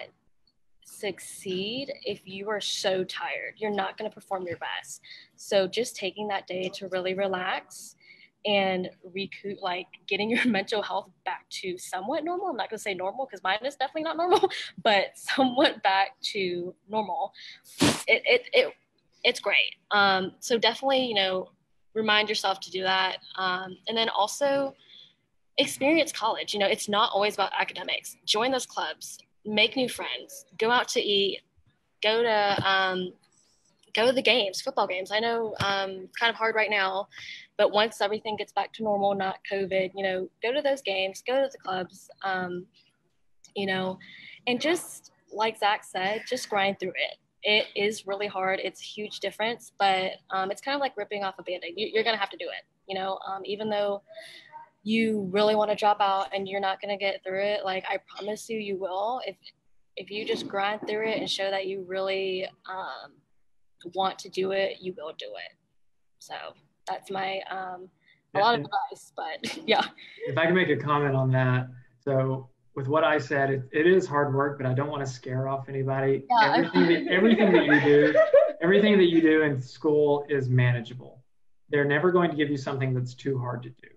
succeed if you are so tired. You're not going to perform your best. So just taking that day to really relax and recoup, like getting your mental health back to somewhat normal. I'm not going to say normal because mine is definitely not normal, but somewhat back to normal. It's great. So definitely, remind yourself to do that. And then also experience college. It's not always about academics. Join those clubs, make new friends, go out to eat, go to the games, football games. I know it's kind of hard right now, but once everything gets back to normal, not COVID, go to those games, go to the clubs, and just like Zach said, just grind through it. It is really hard. It's a huge difference, but it's kind of like ripping off a Band-Aid. You're going to have to do it, even though you really want to drop out and you're not going to get through it. Like, I promise you will. If you just grind through it and show that you really want to do it, you will do it. So that's my a lot of advice, but yeah. If I can make a comment on that. So with what I said, it is hard work, but I don't want to scare off anybody. Yeah. Everything that you do in school is manageable. They're never going to give you something that's too hard to do,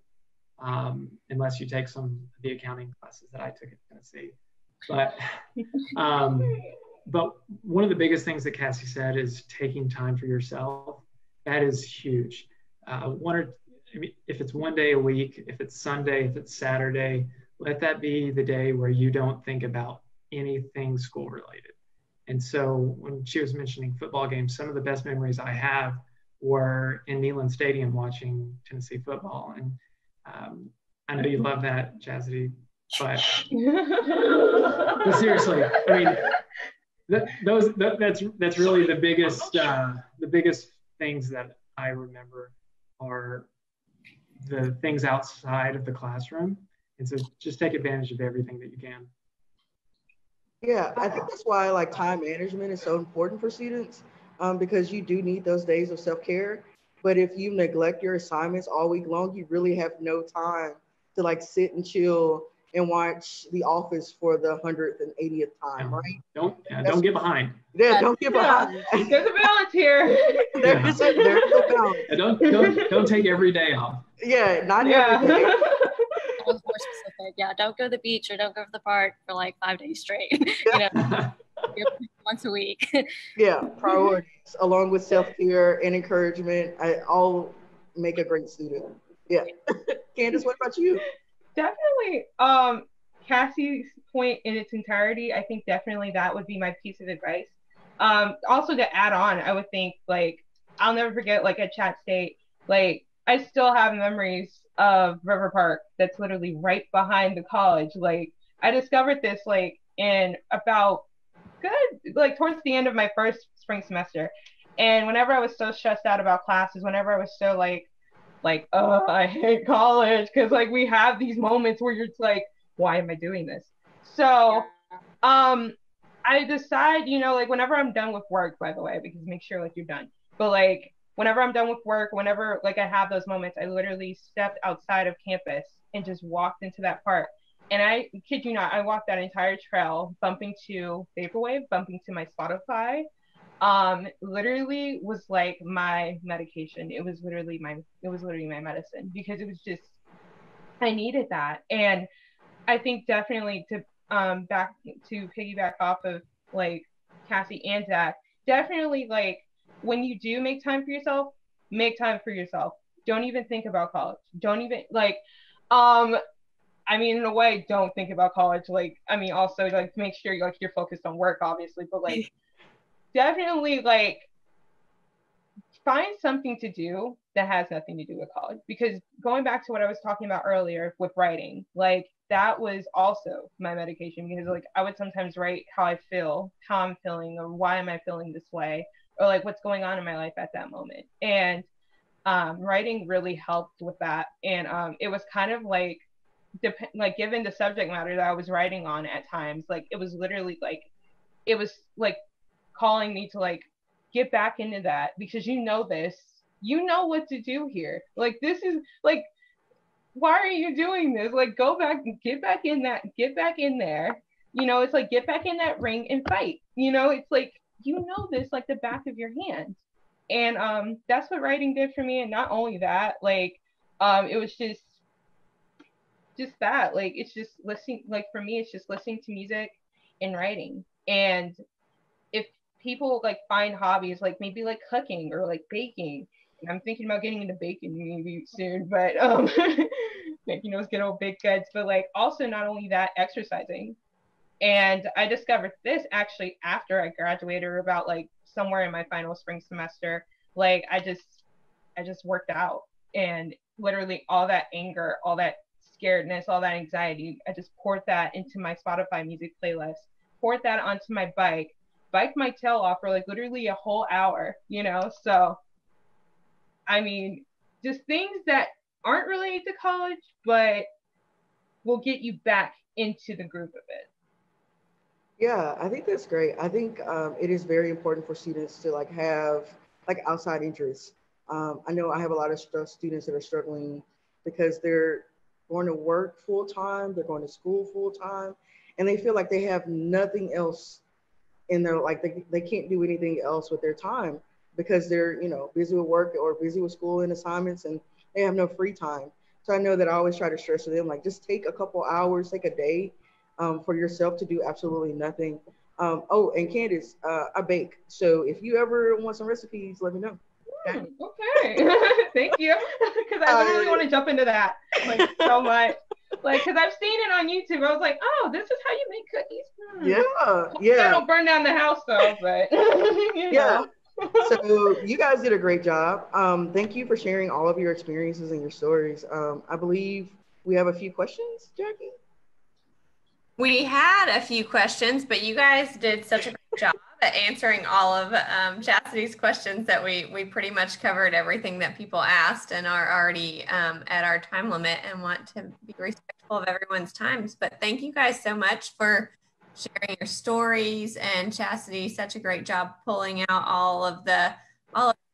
unless you take some of the accounting classes that I took at Tennessee. But one of the biggest things that Cassie said is taking time for yourself. That is huge. If it's one day a week, if it's Sunday, if it's Saturday, let that be the day where you don't think about anything school related. And so when she was mentioning football games, some of the best memories I have were in Neyland Stadium watching Tennessee football. And I know you love that, Chasity, but seriously, I mean, that's really the biggest things that I remember are the things outside of the classroom. And so just take advantage of everything that you can. Yeah, I think that's why like time management is so important for students, because you do need those days of self-care. But if you neglect your assignments all week long, you really have no time to like sit and chill and watch The Office for the 180th time, right? Don't get behind. Yeah, don't get behind. There's a balance here. There's a balance. Don't take every day off. Yeah, not every day. More specific. Yeah, don't go to the beach or don't go to the park for like 5 days straight. You know, once a week. Yeah, priorities along with self-care and encouragement, I all make a great student. Yeah. Candace, what about you? Definitely. Cassie's point in its entirety, I think definitely that would be my piece of advice. Also to add on, I would think like I'll never forget like at Chat State, like I still have memories of River Park that's literally right behind the college. Like I discovered this like in about good like towards the end of my first spring semester. And whenever I was so stressed out about classes, whenever I was so like, oh, I hate college, because like we have these moments where you're like, why am I doing this? So I decide, you know, like whenever I'm done with work, by the way, because make sure like you're done. But like whenever I'm done with work, whenever like I have those moments, I literally stepped outside of campus and just walked into that park. And I kid you not, I walked that entire trail, bumping to Vaporwave, bumping to my Spotify. Literally was like my medication. It was literally my medicine, because it was just I needed that. And I think definitely to back to piggyback off of like Cassie and Zach, definitely like when you do make time for yourself, make time for yourself. Don't even think about college. Don't even like I mean, in a way, don't think about college. Like, I mean, also like make sure you're focused on work, obviously, but like definitely like find something to do that has nothing to do with college. Because going back to what I was talking about earlier with writing, like that was also my medication, because like I would sometimes write how I feel, how I'm feeling, or why am I feeling this way, or like what's going on in my life at that moment. And writing really helped with that. And it was kind of like like given the subject matter that I was writing on at times, like it was literally like it was like calling me to like get back into that, because you know what to do here. Like this is like, why are you doing this? Like go back, get back in there. You know, it's like get back in that ring and fight. You know, it's like you know this like the back of your hand. And that's what writing did for me. And not only that, like it was just that, like it's just listening, like for me it's just listening to music and writing. And if people like find hobbies like maybe like cooking or like baking, and I'm thinking about getting into baking maybe soon, but making those good old baked goods. But like also not only that, exercising. And I discovered this actually after I graduated, or about like somewhere in my final spring semester. Like I just worked out, and literally all that anger, all that scaredness, all that anxiety, I just poured that into my Spotify music playlist, poured that onto my biked my tail off for like literally a whole hour, you know? So, I mean, just things that aren't related to college, but will get you back into the groove of it. Yeah, I think that's great. I think it is very important for students to like have like outside interests. I know I have a lot of students that are struggling because they're going to work full time, they're going to school full time, and they feel like they have nothing else in their like they can't do anything else with their time because they're busy with work or busy with school and assignments, and they have no free time. So I know that I always try to stress to them like just take a couple hours, take a day for yourself to do absolutely nothing. Oh, and Candace, I bake. So if you ever want some recipes, let me know. Okay. Thank you. Because I literally want to jump into that like so much. Like, because I've seen it on YouTube. I was like, oh, this is how you make cookies. Yeah. I don't burn down the house though, but yeah. So you guys did a great job. Thank you for sharing all of your experiences and your stories. I believe we have a few questions, Jackie. We had a few questions, but you guys did such a great job at answering all of Chastity's questions that we pretty much covered everything that people asked, and are already at our time limit and want to be respectful of everyone's times. But thank you guys so much for sharing your stories. And Chastity, such a great job pulling out all of the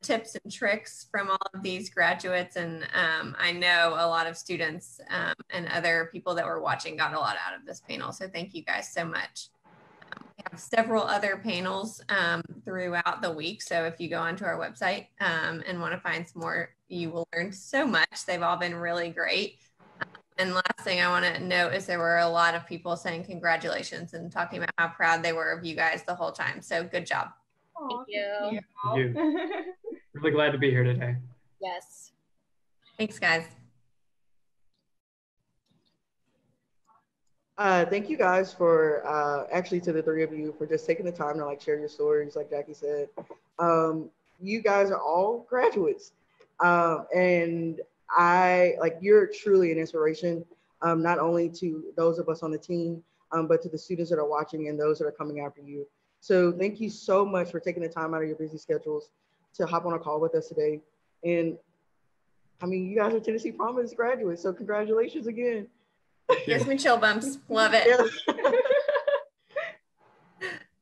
tips and tricks from all of these graduates. And I know a lot of students and other people that were watching got a lot out of this panel. So thank you guys so much. We have several other panels throughout the week. So if you go onto our website and want to find some more, you will learn so much. They've all been really great. And last thing I want to note is there were a lot of people saying congratulations and talking about how proud they were of you guys the whole time. So good job. Thank you. Thank you. Really glad to be here today. Yes. Thanks, guys. Thank you guys for actually to the three of you for just taking the time to like share your stories, like Jackie said. You guys are all graduates, and you're truly an inspiration, not only to those of us on the team, but to the students that are watching and those that are coming after you. So thank you so much for taking the time out of your busy schedules to hop on a call with us today. And I mean, you guys are Tennessee Promise graduates, so congratulations again. Gives me chill bumps. Love it. Yeah.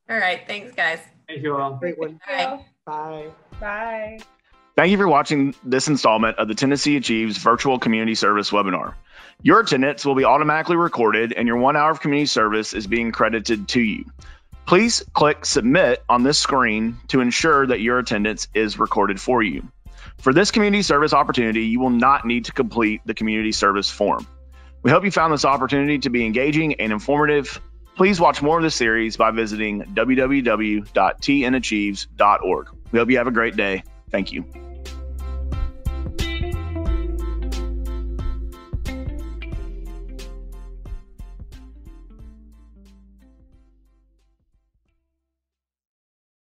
All right. Thanks, guys. Thank you all. Great one. Bye. Bye. Bye. Thank you for watching this installment of the Tennessee Achieves Virtual Community Service webinar. Your attendance will be automatically recorded and your 1 hour of community service is being credited to you. Please click Submit on this screen to ensure that your attendance is recorded for you. For this community service opportunity, you will not need to complete the community service form. We hope you found this opportunity to be engaging and informative. Please watch more of this series by visiting www.tnAchieves.org. We hope you have a great day. Thank you.